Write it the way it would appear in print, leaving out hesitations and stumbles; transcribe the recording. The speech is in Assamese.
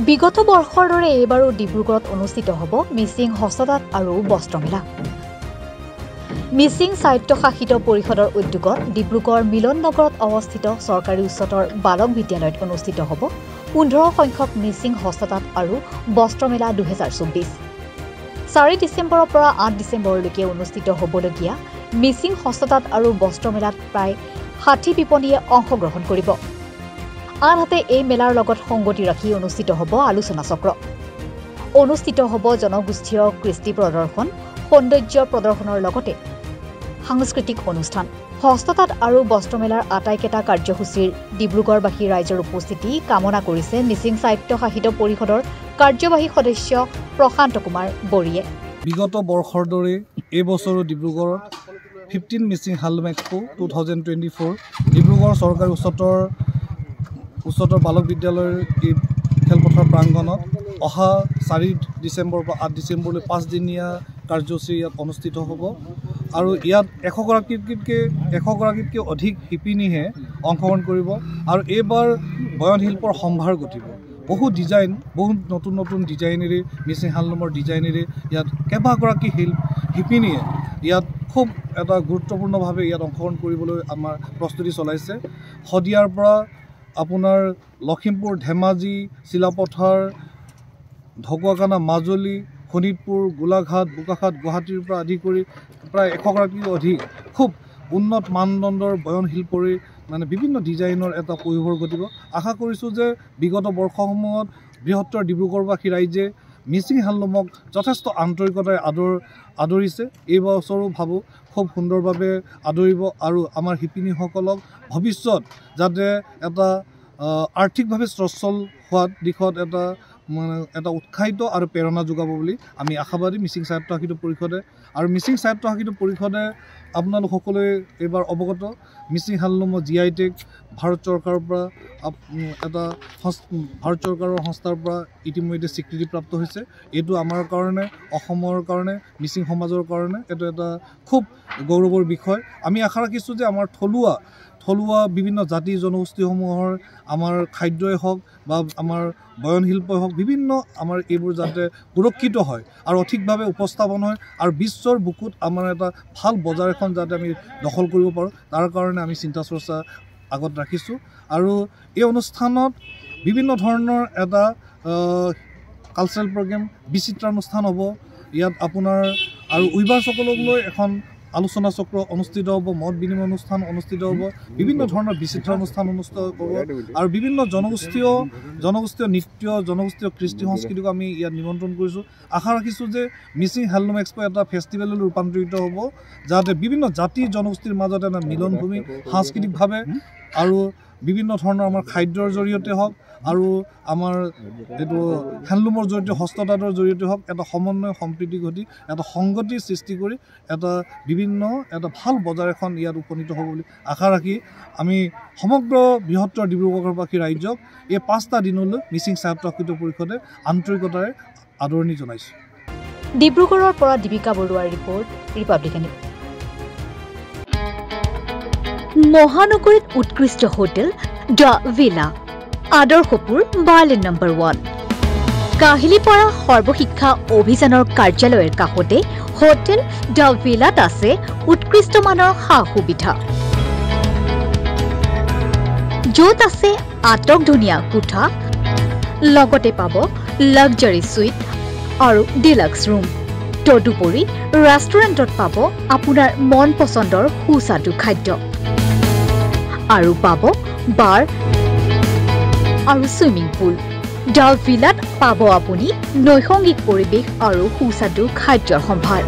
বিগত বৰ্ষৰ দৰে এইবাৰো ডিব্ৰুগড়ত অনুষ্ঠিত হ'ব মিচিং হস্ততাঁত আৰু বস্ত্ৰমেলা। মিচিং স্বায়ত্তশাসিত পৰিষদৰ উদ্যোগত ডিব্ৰুগড় মিলন নগৰত অৱস্থিত চৰকাৰী উচ্চতৰ বালক বিদ্যালয়ত অনুষ্ঠিত হ'ব 15 সংখ্যক মিচিং হস্ততাঁত আৰু বস্ত্ৰমেলা 2024। 4 ডিচেম্বৰৰ পৰা 8 ডিচেম্বৰলৈকে অনুষ্ঠিত হ'বলগীয়া মিচিং হস্ততাঁত আৰু বস্ত্ৰমেলাত প্ৰায় 60 বিপণীয়ে অংশগ্ৰহণ কৰিব। আনহাতে এই মেলাৰ লগত সংগতি ৰাখি অনুষ্ঠিত হ'ব আলোচনা চক্ৰ। অনুষ্ঠিত হ'ব জনগোষ্ঠীয় কৃষ্টি প্ৰদৰ্শন, সৌন্দৰ্য প্ৰদৰ্শনৰ লগতে সাংস্কৃতিক অনুষ্ঠান। হস্ততাঁত আৰু বস্ত্ৰমেলাৰ আটাইকেইটা কাৰ্যসূচীৰ ডিব্ৰুগড়বাসী ৰাইজৰ উপস্থিতি কামনা কৰিছে মিচিং স্বায়ত্তশাসিত পৰিষদৰ কাৰ্যবাহী সদস্য প্ৰশান্ত কুমাৰ বড়িয়ে। বিগত বৰ্ষৰ দৰে এই বছৰো ডিব্ৰুগড়ত 15 মিচিং হ্যাণ্ডলুম এক্সপো 2024 ডিব্ৰুগড় চৰকাৰী উচ্চতৰ বালক বিদ্যালয়ৰ এই খেলপথাৰ প্ৰাংগণত অহা 4 ডিচেম্বৰৰ পৰা 8 ডিচেম্বৰলৈ 5 দিনীয়া কাৰ্যসূচী ইয়াত অনুষ্ঠিত হ'ব আৰু ইয়াত 100 গৰাকীতকৈ অধিক শিপিনীহে অংশগ্ৰহণ কৰিব আৰু এইবাৰ বয়ন শিল্পৰ সম্ভাৰ ঘটিব। বহু ডিজাইন, বহু নতুন ডিজাইনেৰে মিচিং হ্যাণ্ডলুমৰ ডিজাইনেৰে ইয়াত কেইবাগৰাকী শিপিনীয়ে ইয়াত খুব এটা গুৰুত্বপূৰ্ণভাৱে ইয়াত অংশগ্ৰহণ কৰিবলৈ আমাৰ প্ৰস্তুতি চলাইছে। শদিয়াৰ পৰা আপোনাৰ লখিমপুৰ, ধেমাজি, চিলাপথাৰ, ঢকুৱাখানা, মাজুলী, শোণিতপুৰ, গোলাঘাট, বোকাখাট, গুৱাহাটীৰ পৰা আদি কৰি প্ৰায় 100 গৰাকীও অধিক খুব উন্নত মানদণ্ডৰ বয়ন শিল্পৰে বিভিন্ন ডিজাইনৰ এটা পৰিভৰ ঘটিব। আশা কৰিছোঁ যে বিগত বৰ্ষসমূহত বৃহত্তৰ ডিব্ৰুগড়বাসী ৰাইজে মিচিং হ্যাণ্ডলুমক যথেষ্ট আন্তৰিকতাৰে আদৰিছে। এই বছৰো ভাবোঁ খুব সুন্দৰভাৱে আদৰিব আৰু আমাৰ শিপিনীসকলক ভৱিষ্যত যাতে এটা আৰ্থিকভাৱে সচ্ছল হোৱাত দিশত এটা উৎসাহিত আৰু প্ৰেৰণা যোগাব বুলি আমি আশাবাদী মিচিং স্বায়ত্তশাসিত পৰিষদে। আৰু মিচিং স্বায়ত্তশাসিত পৰিষদে আপোনালোক সকলোৱে এইবাৰ অৱগত মিচিং হ্যাণ্ডলুমৰ GI টেগ ভাৰত চৰকাৰৰ পৰা ভাৰত চৰকাৰৰ সংস্থাৰ পৰা ইতিমধ্যে স্বীকৃতিপ্ৰাপ্ত হৈছে। এইটো আমাৰ কাৰণে, অসমৰ কাৰণে, মিচিং সমাজৰ কাৰণে এইটো এটা খুব গৌৰৱৰ বিষয়। আমি আশা ৰাখিছোঁ যে আমাৰ থলুৱা বিভিন্ন জাতি জনগোষ্ঠীসমূহৰ আমাৰ খাদ্যই হওক বা আমাৰ বয়ন শিল্পই হওক বিভিন্ন আমাৰ এইবোৰ যাতে সুৰক্ষিত হয় আৰু অধিকভাৱে উপস্থাপন হয় আৰু বিশ্বৰ বুকুত আমাৰ এটা ভাল বজাৰ এখন যাতে আমি দখল কৰিব পাৰোঁ তাৰ কাৰণে আমি চিন্তা চৰ্চা আগত ৰাখিছোঁ। আৰু এই অনুষ্ঠানত বিভিন্ন ধৰণৰ এটা কালচাৰেল প্ৰগ্ৰেম, বিচিত্ৰানুষ্ঠান হ'ব। ইয়াত আপোনাৰ আৰু উইভাৰসকলক লৈ এখন আলোচনা চক্ৰ অনুষ্ঠিত হ'ব, মত বিনিময় অনুষ্ঠান অনুষ্ঠিত হ'ব, বিভিন্ন ধৰণৰ বিচিত্ৰ অনুষ্ঠান অনুষ্ঠিত হ'ব আৰু বিভিন্ন জনগোষ্ঠীয় নৃত্য, জনগোষ্ঠীয় কৃষ্টি সংস্কৃতিক আমি ইয়াত নিমন্ত্ৰণ কৰিছোঁ। আশা ৰাখিছোঁ যে মিচিং হ্যাণ্ডলুম এক্সপো এটা ফেষ্টিভেললৈ ৰূপান্তৰিত হ'ব যাতে বিভিন্ন জাতি জনগোষ্ঠীৰ মাজত এটা মিলনভূমি সাংস্কৃতিকভাৱে আৰু বিভিন্ন ধৰণৰ আমাৰ খাদ্যৰ জৰিয়তে হওক আৰু আমাৰ এইটো হ্যাণ্ডলুমৰ জৰিয়তে, হস্ততাঁতৰ জৰিয়তে হওক এটা সমন্বয় সম্প্ৰীতি ঘটি এটা সংগতি সৃষ্টি কৰি এটা ভাল বজাৰ এখন ইয়াত উপনীত হ'ব বুলি আশা ৰাখি আমি সমগ্ৰ বৃহত্তৰ ডিব্ৰুগড়বাসী ৰাইজক এই 5টা দিনলৈ মিচিং স্বায়ত্তশাসিত পৰিষদে আন্তৰিকতাৰে আদৰণি জনাইছোঁ। ডিব্ৰুগড়ৰ পৰা দীপিকা বৰুৱাৰ ৰিপৰ্ট, ৰিপাব্লিকান। মহানগৰীত উৎকৃষ্ট hotel the villa, Adarshapur, Berlin number 1। Kahilipara সৰ্বশিক্ষা অভিযানৰ কাৰ্যালয়ৰ কাষতে হোটেল দ্য ভিলাত আছে উৎকৃষ্ট মানৰ সা সুবিধা, য'ত আছে আটকধুনীয়া কোঠা, লগতে পাব লাক্সাৰী সুইট আৰু ডিলাক্স ৰুম। তদুপৰি ৰেষ্টুৰেণ্টত পাব আপোনাৰ মন পচন্দৰ সুস্বাদু খাদ্য আৰু পাব বাৰ আৰু সুইমিং পুল। দ্য ভিলাত পাব আপুনি নৈসংগিক পৰিৱেশ আৰু সুস্বাদু খাদ্যৰ সম্ভাৰ।